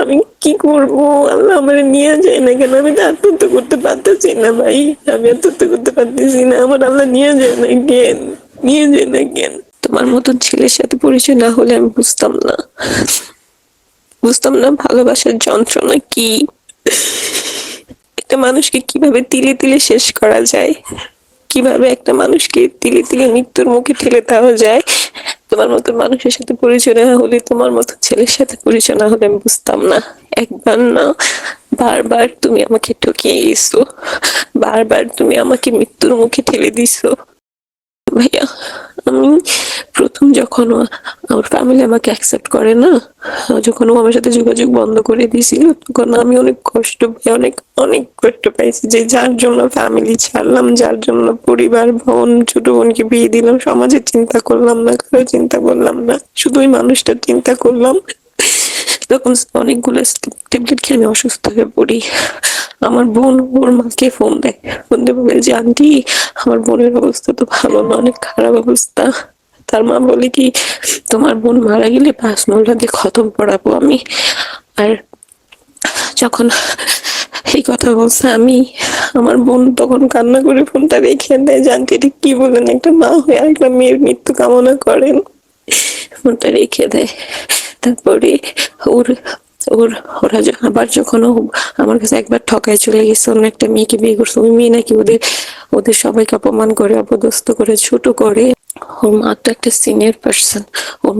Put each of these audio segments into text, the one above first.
আমি কি করব? আল্লাহ আমারে নিয়ে যায় না কেন? আমি তো আত্মহত্যা করতে পারতেছি না ভাই। আমি আত্মহত্যা করতে পারতেছি না। আমার আল্লাহ নিয়ে যায় না কেন? নিয়ে যায় না কেন? তোমার মতন ছেলের সাথে পরিচয় না হলে আমি বুঝতাম না ভালোবাসার যন্ত্রণা কি, একটা মানুষকে কিভাবে তিলে তিলে শেষ করা যায়, কিভাবে একটা মানুষকে তিলে তিলে মৃত্যুর মুখে ঠেলে দেওয়া যায়। তোমার মতো মানুষের সাথে পরিচয় না হলে, তোমার মতো ছেলের সাথে পরিচয় না হলে আমি বুঝতাম না। একবার না, বারবার তুমি আমাকে ঠকিয়ে গেছো, বারবার তুমি আমাকে মৃত্যুর মুখে ঠেলে দিছো ভাইয়া। আমি প্রথম যখন আমার ফ্যামিলি আমাকে অ্যাকসেপ্ট করে না, যখন ও আমার সাথে যোগাযোগ বন্ধ করে দিয়েছিল, তখন আমি অনেক কষ্ট পাই, অনেক অনেক কষ্ট পাইছি যে যার জন্য ফ্যামিলি ছাড়লাম, যার জন্য পরিবার, বোন, ছোট বোনকে বিয়ে দিলাম, সমাজের চিন্তা করলাম না, কারো চিন্তা করলাম না, শুধু ওই মানুষটার চিন্তা করলাম। তখন অনেকগুলো ট্যাবলেট খেয়ে আমি অসুস্থ হয়ে পড়ি। আমার বোন ওর মাকে ফোন দেয়, ফোন দিয়ে বলে যে আন্টি আমার বোনের অবস্থা তো ভালো না, অনেক খারাপ অবস্থা। তার মা বলে কি, তোমার বোন মারা গেলে 5 মহল্লা দিয়ে খতম পড়াবো আমি। আর যখন এই কথা বলছে আমি, আমার বোন তখন কান্না করে ফোনটা রেখে দেয়। জানতে এটা কি বলেন, একটা মা হয়ে একটা মেয়ের মৃত্যু কামনা করেন, ফোনটা রেখে দেয়। তারপরে ওর ওর ওরা আবার যখন ও আমার কাছে একবার ঠকায় চলে গেছে, অন্য একটা মেয়েকে বিয়ে করছে, ওই মেয়ে নাকি ওদের ওদের সবাইকে অপমান করে, অপদস্থ করে, ছোট করে। ওর মা তো একটা সিনিয়র পার্সন, ওর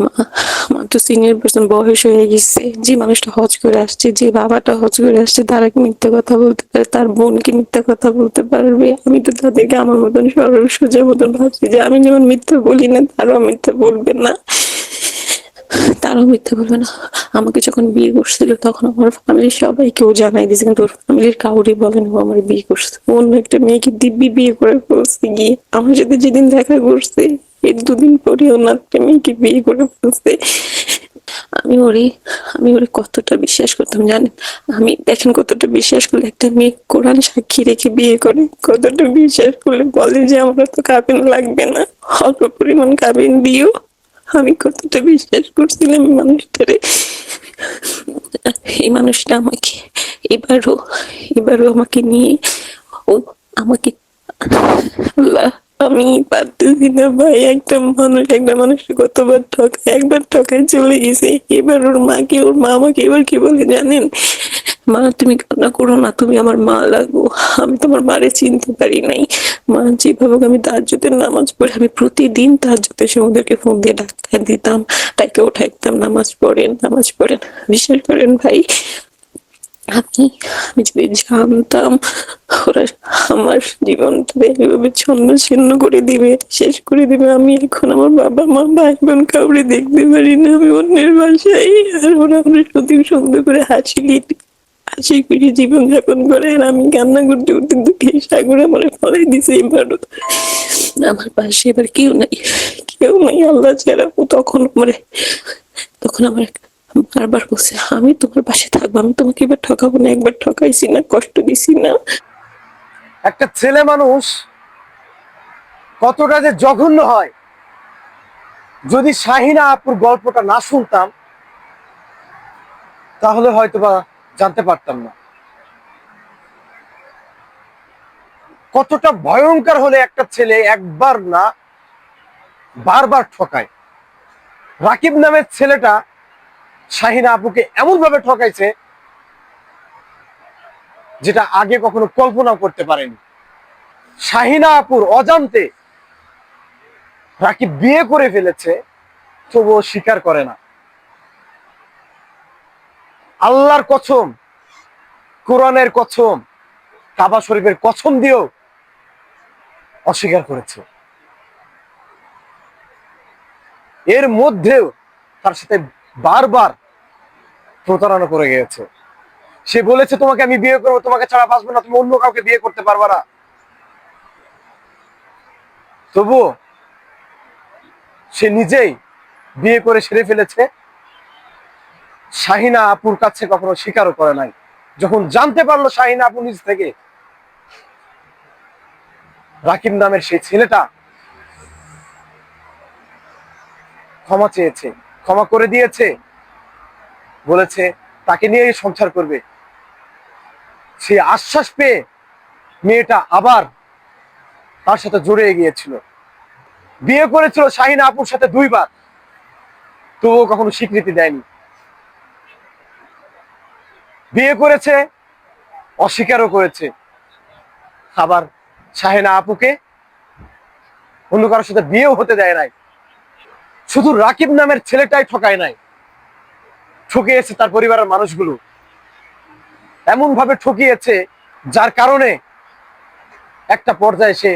মা তো সিনিয়র পার্সন, বয়স হয়ে গেছে। যে মানুষটা হজ করে আসছে, যে বাবাটা হজ করে আসছে, তারা কি মিথ্যা কথা বলতে পারে? তার বোন কি মিথ্যা কথা বলতে পারবে? আমি তো তাদেরকে আমার মতন সরল সোজা মতন ভাবছি যে আমি যেমন মিথ্যা বলি না, তারাও মিথ্যা বলবে না, তারাও মিথ্যা বলবে না। আমাকে যখন বিয়ে করছিল তখন আমার ফ্যামিলির সবাইকেও জানাই দিয়েছে, কিন্তু ওর ফ্যামিলির কাউরে বলেন ও আমার বিয়ে করছে। অন্য একটা মেয়েকে দিব্যি বিয়ে করে ফেলছে গিয়ে। আমার সাথে যেদিন দেখা করছে এর 2 দিন পরে অন্য একটা মেয়েকে বিয়ে করে ফেলছে। আমি ওরে আমি ওরে কতটা বিশ্বাস করতাম জানেন? আমি দেখেন কতটা বিশ্বাস করলে একটা মেয়ে কোরআন সাক্ষী রেখে বিয়ে করে, কতটা বিশ্বাস করলে বলে যে আমার তো কাবিন লাগবে না, অল্প পরিমাণ কাবিন দিও। আমি কতটা বিশ্বাস করছিলাম এই মানুষটারে। এই মানুষটা আমাকে এবারও এবারও আমাকে নিয়ে ও আমাকে, আল্লাহ আমি পারতেছি না ভাই। একটা মানুষকে কতবার ঠকায়, একবার ঠকায় চলে গেছে, এবার ওর মা আমাকে এবার কি বলে জানেন? মা তুমি কান্না করো না, তুমি আমার মা লাগো, আমি তোমার মারে চিনতে পারি নাই। মা যেভাবে আমি তাহাজ্জুদের নামাজ পড়ে, আমি প্রতিদিন তাহাজ্জুদের সময় ওদেরকে ফোন দিয়ে ডাক্তার দিতাম, তাকে উঠাইতাম, নামাজ পড়েন নামাজ পড়েন। বিশ্বাস করেন ভাই, আমি আমি যদি জানতাম ওরা আমার জীবনটা এভাবে ছন্ন ছিন্ন করে দিবে, শেষ করে দিবে, আমি এখন আমার বাবা মা ভাই বোন কাউরে দেখতে পারি না, আমি অন্যের বাসায়। আর ওরা আমরা সত্যি সুন্দর করে হাসি খুশি জীবন যাপন করে, আর আমি কান্না করতে করতে দুঃখের সাগরে আমার ফলাই দিছে এবারও। আমার পাশে এবার কেউ নাই, কেউ নাই আল্লাহ ছাড়া। ও তখন আমার বারবার বলছে আমি তোমার পাশে থাকবো, আমি তোমাকে এবার ঠকাবো না, একবার ঠকাইছি না, কষ্ট দিছি না। একটা ছেলে মানুষ কতটা যে জঘন্য হয়, যদি শাহিনা আপুর গল্পটা না শুনতাম তাহলে হয়তোবা জানতে পারতাম না কতটা ভয়ঙ্কর হলে একটা ছেলে একবার না বারবার ঠকায়। রাকিব নামের ছেলেটা শাহিনা আপুকে এমন ভাবে ঠকাইছে যেটা আগে কখনো কল্পনাও করতে পারেনি। শাহিনা আপুর অজান্তে রাকিব বিয়ে করে ফেলেছে, তবুও স্বীকার করে না। আল্লাহর কসম, কোরআনের কসম, কাবা শরীফের কসম দিয়েও অস্বীকার করেছে। এর মধ্যেও তার সাথে বারবার প্রতারণা করে গিয়েছে। সে বলেছে তোমাকে আমি বিয়ে করবো, তোমাকে ছাড়া বাঁচবো না, তুমি অন্য কাউকে বিয়ে করতে পারবে না। তবুও সে নিজেই বিয়ে করে সেরে ফেলেছে। শাহিনা আপুর কাছে কখনো স্বীকারও করে নাই। যখন জানতে পারলো শাহিনা আপু নিজ থেকে রাকিব নামের সেই ছেলেটা ক্ষমা চেয়েছে, ক্ষমা করে দিয়েছে, বলেছে তাকে নিয়েই সংসার করবে, সে আশ্বাস পেয়ে মেয়েটা আবার তার সাথে জড়িয়ে গিয়েছিল। বিয়ে করেছিল শাহিনা আপুর সাথে 2 বার, তবুও কখনো স্বীকৃতি দেয়নি। বিয়ে করেছে, অস্বীকারও করেছে। আবার শাহিনা আপুকে অন্য কারোর সাথে বিয়েও হতে দেয় নাই। শুধু রাকিব নামের ছেলেটাই ঠকায় নাই, ঠকিয়েছে তার পরিবারের মানুষগুলো। এমন ভাবে ঠকিয়েছে যার কারণে একটা পর্যায়ে সে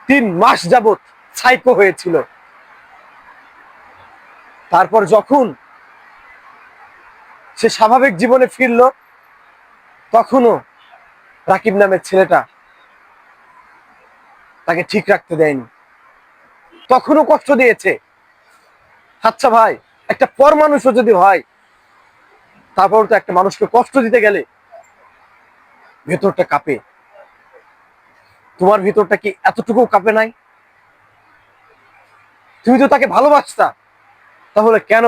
3 মাস যাবত সাইকো হয়েছিল। তারপর যখন সে স্বাভাবিক জীবনে ফিরল, তখনও রাকিব নামের ছেলেটা তাকে ঠিক রাখতে দেয়নি, তখনও কষ্ট দিয়েছে। আচ্ছা ভাই, একটা পর মানুষও যদি হয়, তারপর তো একটা মানুষকে কষ্ট দিতে গেলে ভেতরটা কাঁপে। তোমার ভিতরটা কি এতটুকু কাঁপে নাই? তুমি তো তাকে ভালোবাসতা, তাহলে কেন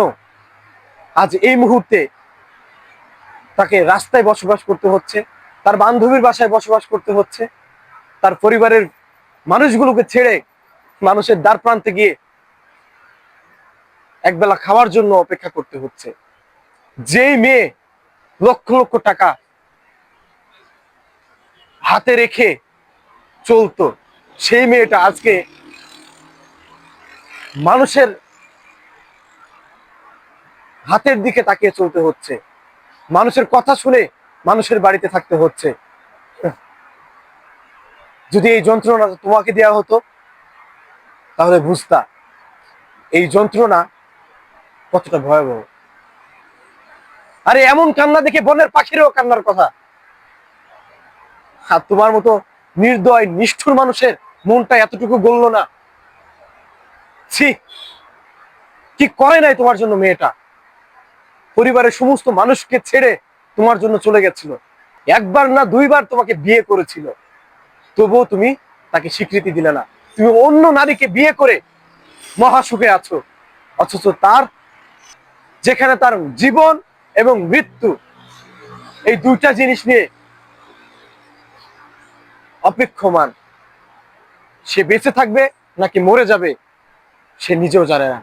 আজ এই মুহূর্তে তাকে রাস্তায় বসবাস করতে হচ্ছে, তার বান্ধবীর বাসায় বসবাস করতে হচ্ছে, তার পরিবারের মানুষগুলোকে ছেড়ে মানুষের দ্বার প্রান্তে গিয়ে একবেলা খাওয়ার জন্য অপেক্ষা করতে হচ্ছে? যেই মেয়ে লক্ষ লক্ষ টাকা হাতে রেখে চলতো, সেই মেয়েটা আজকে মানুষের হাতের দিকে তাকিয়ে চলতে হচ্ছে, মানুষের কথা শুনে মানুষের বাড়িতে থাকতে হচ্ছে। যদি এই যন্ত্রণা তোমাকে দেওয়া হতো, তাহলে বুঝতা এই যন্ত্রণা কতটা ভয়াবহ। আরে এমন কান্না দেখে বনের পাখিরও কান্নার কথা। আর তোমার মতো নির্দয় নিষ্ঠুর মানুষের মনটা এতটুকু গলল না? ছি, কি করে নাই তোমার জন্য মেয়েটা? পরিবারের সমস্ত মানুষকে ছেড়ে তোমার জন্য চলে গেছিল। 1 বার না 2 বার তোমাকে বিয়ে করেছিল, তবুও তুমি তাকে স্বীকৃতি দিলে না। তুমি অন্য নারীকে বিয়ে করে মহাসুখে আছো, অথচ তার, যেখানে তার জীবন এবং মৃত্যু, এই 2টা জিনিস নিয়ে অপেক্ষমান, সে বেঁচে থাকবে নাকি মরে যাবে সে নিজেও জানে না।